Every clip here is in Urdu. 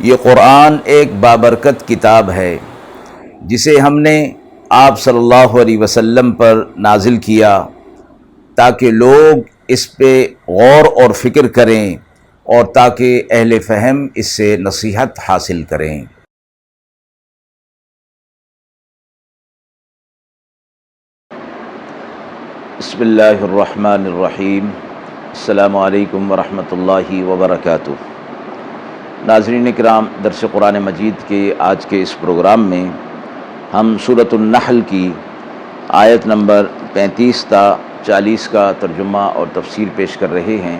یہ قرآن ایک بابرکت کتاب ہے جسے ہم نے آپ صلی اللہ علیہ وسلم پر نازل کیا تاکہ لوگ اس پہ غور اور فکر کریں اور تاکہ اہل فہم اس سے نصیحت حاصل کریں۔ بسم اللہ الرحمن الرحیم۔ السلام علیکم ورحمۃ اللہ وبرکاتہ۔ ناظرین کرام، درس قرآن مجید کے آج کے اس پروگرام میں ہم سورۃ النحل کی آیت نمبر 35 تا 40 کا ترجمہ اور تفسیر پیش کر رہے ہیں،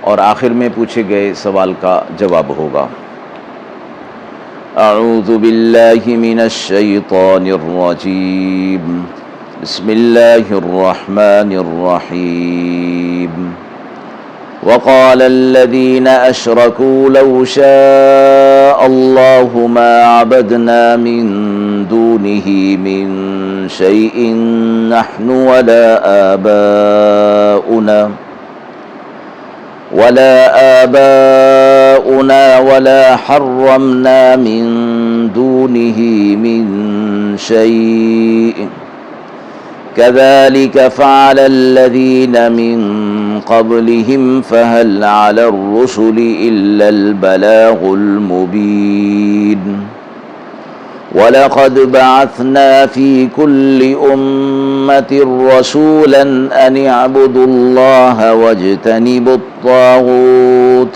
اور آخر میں پوچھے گئے سوال کا جواب ہوگا۔ اعوذ باللہ من الشیطان الرجیم، بسم اللہ الرحمن الرحیم۔ وقال الذين أشركوا لو شاء الله ما عبدنا من دونه من شيء نحن ولا آباؤنا ولا حرمنا من دونه من شيء كذلك فعل الذين من قبلهم فهل على الرسل إلا البلاغ المبين ولقد بعثنا في كل أمة رسولا أن اعبدوا الله واجتنبوا الطاغوت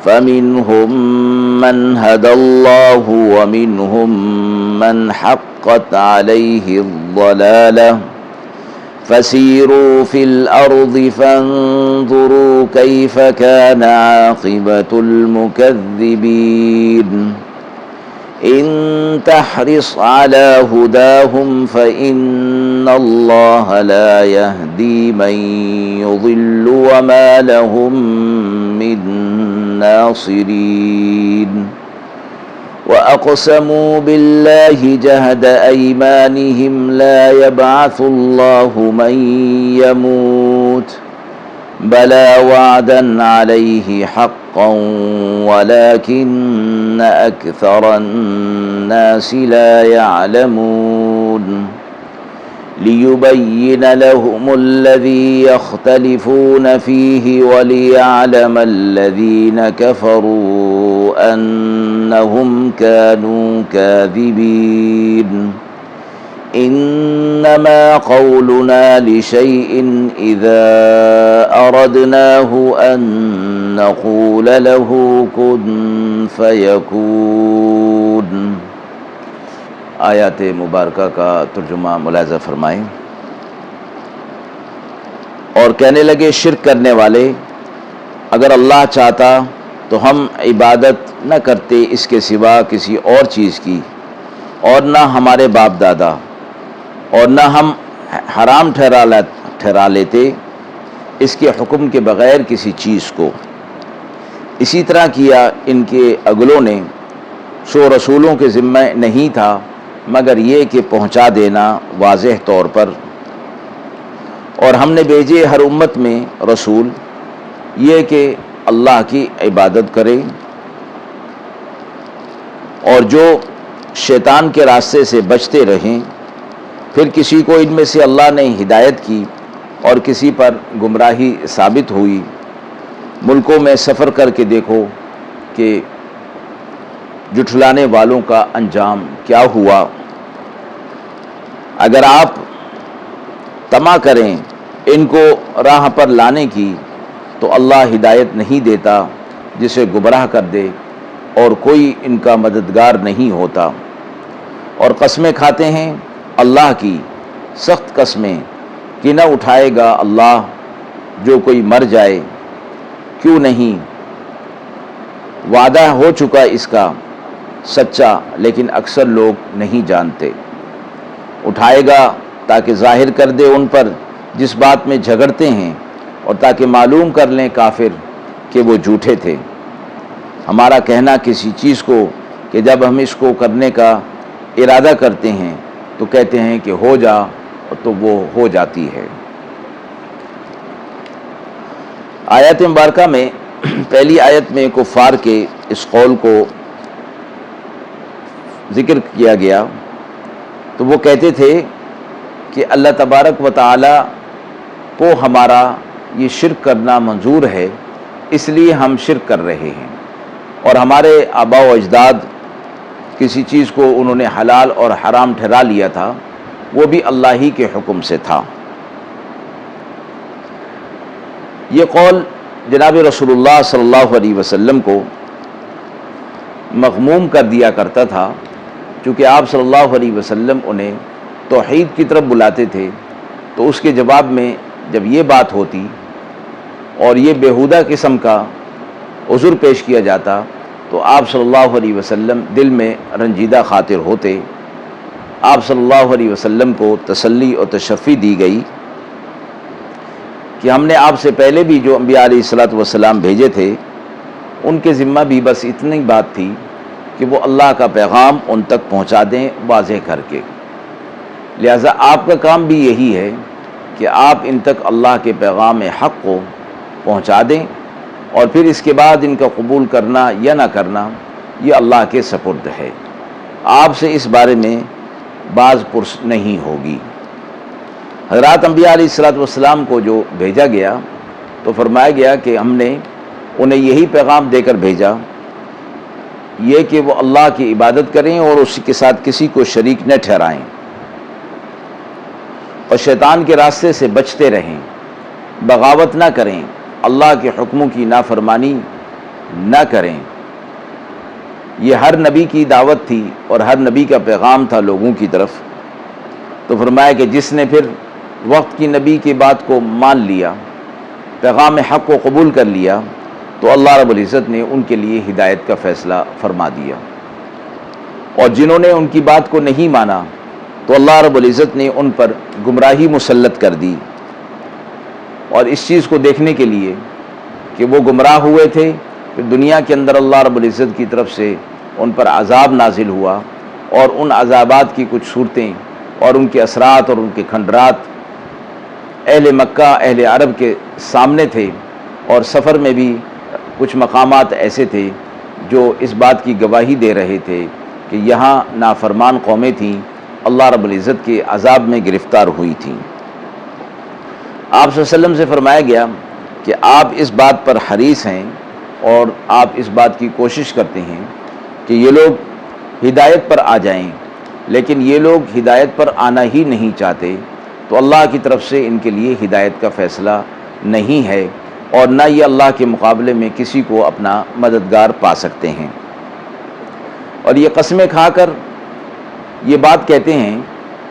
فمنهم من هدى الله ومنهم من حقت عليه الضلالة فسيروا في الأرض فانظروا كيف كان عاقبة المكذبين إن تحرص على هداهم فإن الله لا يهدي من يضل وما لهم من ناصرين وأقسموا بالله جهد أيمانهم لا يبعث الله من يموت بلى وعدا عليه حقا ولكن أكثر الناس لا يعلمون ليبين لهم الذي يختلفون فيه وليعلم الذين كفروا أنهم كانوا كاذبين إنما قولنا لشيء إذا أردناه أن نقول له كن فيكون۔ آیات مبارکہ کا ترجمہ ملاحظہ فرمائیں۔ اور کہنے لگے شرک کرنے والے، اگر اللہ چاہتا تو ہم عبادت نہ کرتے اس کے سوا کسی اور چیز کی، اور نہ ہمارے باپ دادا، اور نہ ہم حرام ٹھہرا لیتے اس کے حکم کے بغیر کسی چیز کو۔ اسی طرح کیا ان کے اگلوں نے، سو رسولوں کے ذمہ نہیں تھا مگر یہ کہ پہنچا دینا واضح طور پر، اور ہم نے بھیجے ہر امت میں رسول یہ کہ اللہ کی عبادت کرے، اور جو شیطان کے راستے سے بچتے رہیں۔ پھر کسی کو ان میں سے اللہ نے ہدایت کی اور کسی پر گمراہی ثابت ہوئی۔ ملکوں میں سفر کر کے دیکھو کہ جھٹلانے والوں کا انجام کیا ہوا۔ اگر آپ طمع کریں ان کو راہ پر لانے کی تو اللہ ہدایت نہیں دیتا جسے گمراہ کر دے، اور کوئی ان کا مددگار نہیں ہوتا۔ اور قسمیں کھاتے ہیں اللہ کی، سخت قسمیں، کہ نہ اٹھائے گا اللہ جو کوئی مر جائے، کیوں نہیں وعدہ ہو چکا اس کا سچا، لیکن اکثر لوگ نہیں جانتے۔ اٹھائے گا تاکہ ظاہر کر دے ان پر جس بات میں جھگڑتے ہیں، اور تاکہ معلوم کر لیں کافر کہ وہ جھوٹے تھے۔ ہمارا کہنا کسی چیز کو کہ جب ہم اس کو کرنے کا ارادہ کرتے ہیں تو کہتے ہیں کہ ہو جا، تو وہ ہو جاتی ہے۔ آیات مبارکہ میں پہلی آیت میں کفار کے اس قول کو ذکر کیا گیا تو وہ کہتے تھے کہ اللہ تبارک و تعالی کو ہمارا یہ شرک کرنا منظور ہے، اس لیے ہم شرک کر رہے ہیں، اور ہمارے آباء و اجداد کسی چیز کو انہوں نے حلال اور حرام ٹھہرا لیا تھا، وہ بھی اللہ ہی کے حکم سے تھا۔ یہ قول جناب رسول اللہ صلی اللہ علیہ وسلم کو مغموم کر دیا کرتا تھا، چونکہ آپ صلی اللہ علیہ وسلم انہیں توحید کی طرف بلاتے تھے، تو اس کے جواب میں جب یہ بات ہوتی اور یہ بیہودہ قسم کا عذر پیش کیا جاتا تو آپ صلی اللہ علیہ وسلم دل میں رنجیدہ خاطر ہوتے۔ آپ صلی اللہ علیہ وسلم کو تسلی اور تشفی دی گئی کہ ہم نے آپ سے پہلے بھی جو انبیاء علیہ الصلوۃ والسلام بھیجے تھے ان کے ذمہ بھی بس اتنی بات تھی کہ وہ اللہ کا پیغام ان تک پہنچا دیں واضح کر کے، لہٰذا آپ کا کام بھی یہی ہے کہ آپ ان تک اللہ کے پیغام حق کو پہنچا دیں، اور پھر اس کے بعد ان کا قبول کرنا یا نہ کرنا یہ اللہ کے سپرد ہے، آپ سے اس بارے میں باز پرس نہیں ہوگی۔ حضرات انبیاء علیہ الصلوۃ والسلام کو جو بھیجا گیا تو فرمایا گیا کہ ہم نے انہیں یہی پیغام دے کر بھیجا، یہ کہ وہ اللہ کی عبادت کریں اور اسی کے ساتھ کسی کو شریک نہ ٹھہرائیں، اور شیطان کے راستے سے بچتے رہیں، بغاوت نہ کریں، اللہ کے حکموں کی نافرمانی نہ کریں۔ یہ ہر نبی کی دعوت تھی اور ہر نبی کا پیغام تھا لوگوں کی طرف۔ تو فرمایا کہ جس نے پھر وقت کی نبی کی بات کو مان لیا، پیغام حق کو قبول کر لیا، تو اللہ رب العزت نے ان کے لیے ہدایت کا فیصلہ فرما دیا، اور جنہوں نے ان کی بات کو نہیں مانا تو اللہ رب العزت نے ان پر گمراہی مسلط کر دی، اور اس چیز کو دیکھنے کے لیے کہ وہ گمراہ ہوئے تھے، پھر دنیا کے اندر اللہ رب العزت کی طرف سے ان پر عذاب نازل ہوا، اور ان عذابات کی کچھ صورتیں اور ان کے اثرات اور ان کے کھنڈرات اہل مکہ اہل عرب کے سامنے تھے، اور سفر میں بھی کچھ مقامات ایسے تھے جو اس بات کی گواہی دے رہے تھے کہ یہاں نافرمان قومیں تھیں، اللہ رب العزت کے عذاب میں گرفتار ہوئی تھیں۔ آپ صلی اللہ علیہ وسلم سے فرمایا گیا کہ آپ اس بات پر حریص ہیں اور آپ اس بات کی کوشش کرتے ہیں کہ یہ لوگ ہدایت پر آ جائیں، لیکن یہ لوگ ہدایت پر آنا ہی نہیں چاہتے، تو اللہ کی طرف سے ان کے لیے ہدایت کا فیصلہ نہیں ہے، اور نہ یہ اللہ کے مقابلے میں کسی کو اپنا مددگار پا سکتے ہیں۔ اور یہ قسمیں کھا کر یہ بات کہتے ہیں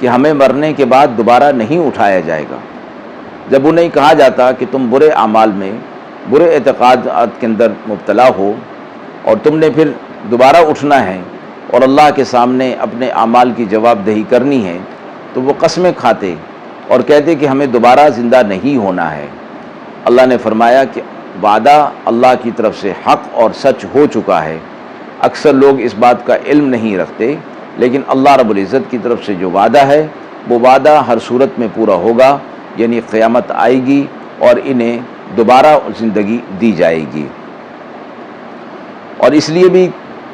کہ ہمیں مرنے کے بعد دوبارہ نہیں اٹھایا جائے گا۔ جب انہیں کہا جاتا کہ تم برے اعمال میں برے اعتقادات کے اندر مبتلا ہو اور تم نے پھر دوبارہ اٹھنا ہے اور اللہ کے سامنے اپنے اعمال کی جواب دہی کرنی ہے، تو وہ قسمیں کھاتے اور کہتے کہ ہمیں دوبارہ زندہ نہیں ہونا ہے۔ اللہ نے فرمایا کہ وعدہ اللہ کی طرف سے حق اور سچ ہو چکا ہے، اکثر لوگ اس بات کا علم نہیں رکھتے، لیکن اللہ رب العزت کی طرف سے جو وعدہ ہے وہ وعدہ ہر صورت میں پورا ہوگا، یعنی قیامت آئے گی اور انہیں دوبارہ زندگی دی جائے گی۔ اور اس لیے بھی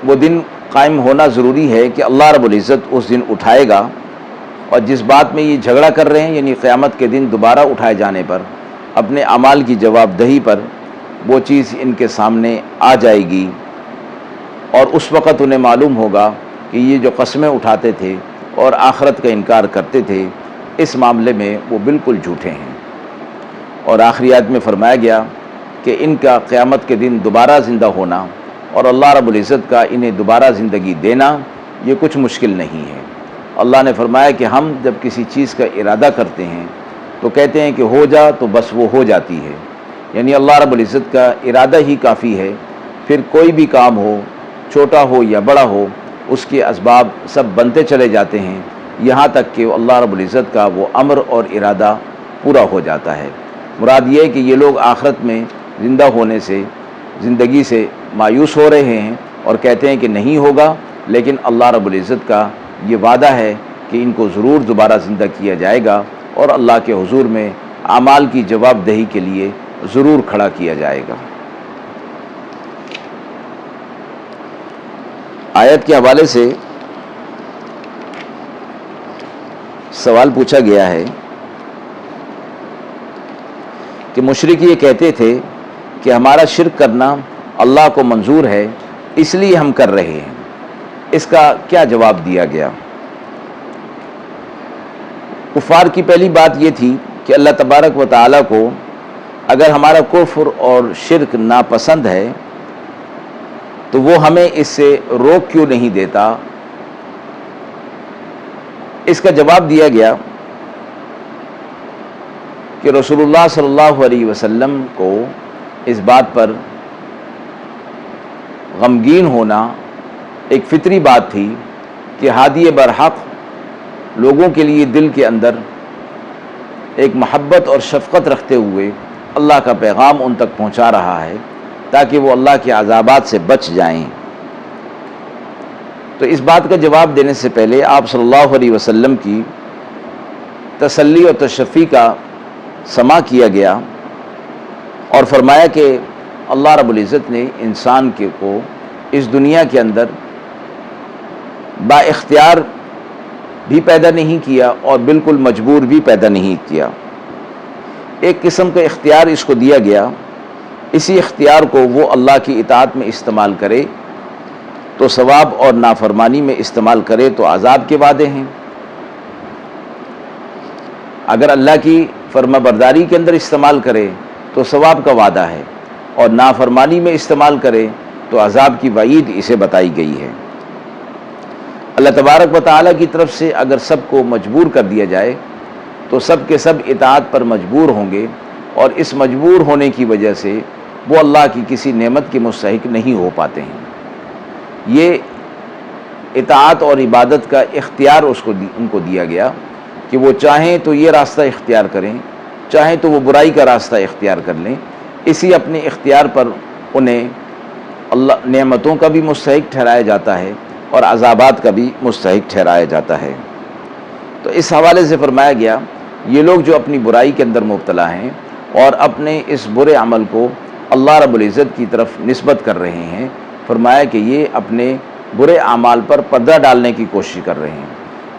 وہ دن قائم ہونا ضروری ہے کہ اللہ رب العزت اس دن اٹھائے گا، اور جس بات میں یہ جھگڑا کر رہے ہیں یعنی قیامت کے دن دوبارہ اٹھائے جانے پر، اپنے اعمال کی جواب دہی پر وہ چیز ان کے سامنے آ جائے گی، اور اس وقت انہیں معلوم ہوگا کہ یہ جو قسمیں اٹھاتے تھے اور آخرت کا انکار کرتے تھے، اس معاملے میں وہ بالکل جھوٹے ہیں۔ اور آخری آیت میں فرمایا گیا کہ ان کا قیامت کے دن دوبارہ زندہ ہونا اور اللہ رب العزت کا انہیں دوبارہ زندگی دینا یہ کچھ مشکل نہیں ہے۔ اللہ نے فرمایا کہ ہم جب کسی چیز کا ارادہ کرتے ہیں تو کہتے ہیں کہ ہو جا تو بس وہ ہو جاتی ہے، یعنی اللہ رب العزت کا ارادہ ہی کافی ہے، پھر کوئی بھی کام ہو چھوٹا ہو یا بڑا ہو اس کے اسباب سب بنتے چلے جاتے ہیں، یہاں تک کہ اللہ رب العزت کا وہ امر اور ارادہ پورا ہو جاتا ہے۔ مراد یہ ہے کہ یہ لوگ آخرت میں زندہ ہونے سے زندگی سے مایوس ہو رہے ہیں اور کہتے ہیں کہ نہیں ہوگا، لیکن اللہ رب العزت کا یہ وعدہ ہے کہ ان کو ضرور دوبارہ زندہ کیا جائے گا اور اللہ کے حضور میں اعمال کی جواب دہی کے لیے ضرور کھڑا کیا جائے گا۔ آیت کے حوالے سے سوال پوچھا گیا ہے کہ مشرک یہ کہتے تھے کہ ہمارا شرک کرنا اللہ کو منظور ہے، اس لیے ہم کر رہے ہیں. اس کا کیا جواب دیا گیا؟ کفار کی پہلی بات یہ تھی کہ اللہ تبارک و تعالیٰ کو اگر ہمارا کفر اور شرک ناپسند ہے تو وہ ہمیں اس سے روک کیوں نہیں دیتا؟ اس کا جواب دیا گیا کہ رسول اللہ صلی اللہ علیہ وسلم کو اس بات پر غمگین ہونا ایک فطری بات تھی کہ ہادی برحق لوگوں کے لیے دل کے اندر ایک محبت اور شفقت رکھتے ہوئے اللہ کا پیغام ان تک پہنچا رہا ہے تاکہ وہ اللہ کے عذابات سے بچ جائیں. تو اس بات کا جواب دینے سے پہلے آپ صلی اللہ علیہ وسلم کی تسلی اور تشفی کا سماع کیا گیا اور فرمایا کہ اللہ رب العزت نے انسان کو اس دنیا کے اندر با اختیار بھی پیدا نہیں کیا اور بالکل مجبور بھی پیدا نہیں کیا. ایک قسم کا اختیار اس کو دیا گیا، اسی اختیار کو وہ اللہ کی اطاعت میں استعمال کرے تو ثواب اور نافرمانی میں استعمال کرے تو عذاب کے وعدے ہیں. اگر اللہ کی فرما برداری کے اندر استعمال کرے تو ثواب کا وعدہ ہے، اور نافرمانی میں استعمال کرے تو عذاب کی وعید اسے بتائی گئی ہے. اللہ تبارک و تعالیٰ کی طرف سے اگر سب کو مجبور کر دیا جائے تو سب کے سب اطاعت پر مجبور ہوں گے، اور اس مجبور ہونے کی وجہ سے وہ اللہ کی کسی نعمت کے مستحق نہیں ہو پاتے ہیں. یہ اطاعت اور عبادت کا اختیار ان کو دیا گیا کہ وہ چاہیں تو یہ راستہ اختیار کریں، چاہیں تو وہ برائی کا راستہ اختیار کر لیں. اسی اپنے اختیار پر انہیں اللہ نعمتوں کا بھی مستحق ٹھہرایا جاتا ہے اور عذابات کا بھی مستحق ٹھہرایا جاتا ہے. تو اس حوالے سے فرمایا گیا یہ لوگ جو اپنی برائی کے اندر مبتلا ہیں اور اپنے اس برے عمل کو اللہ رب العزت کی طرف نسبت کر رہے ہیں، فرمایا کہ یہ اپنے برے اعمال پر پردہ ڈالنے کی کوشش کر رہے ہیں،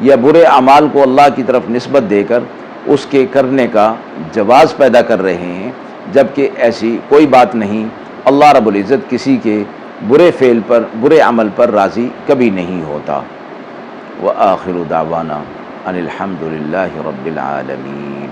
یا برے اعمال کو اللہ کی طرف نسبت دے کر اس کے کرنے کا جواز پیدا کر رہے ہیں، جبکہ ایسی کوئی بات نہیں. اللہ رب العزت کسی کے برے فعل پر، برے عمل پر راضی کبھی نہیں ہوتا. وآخر دعوانا ان الحمد للہ رب العالمین.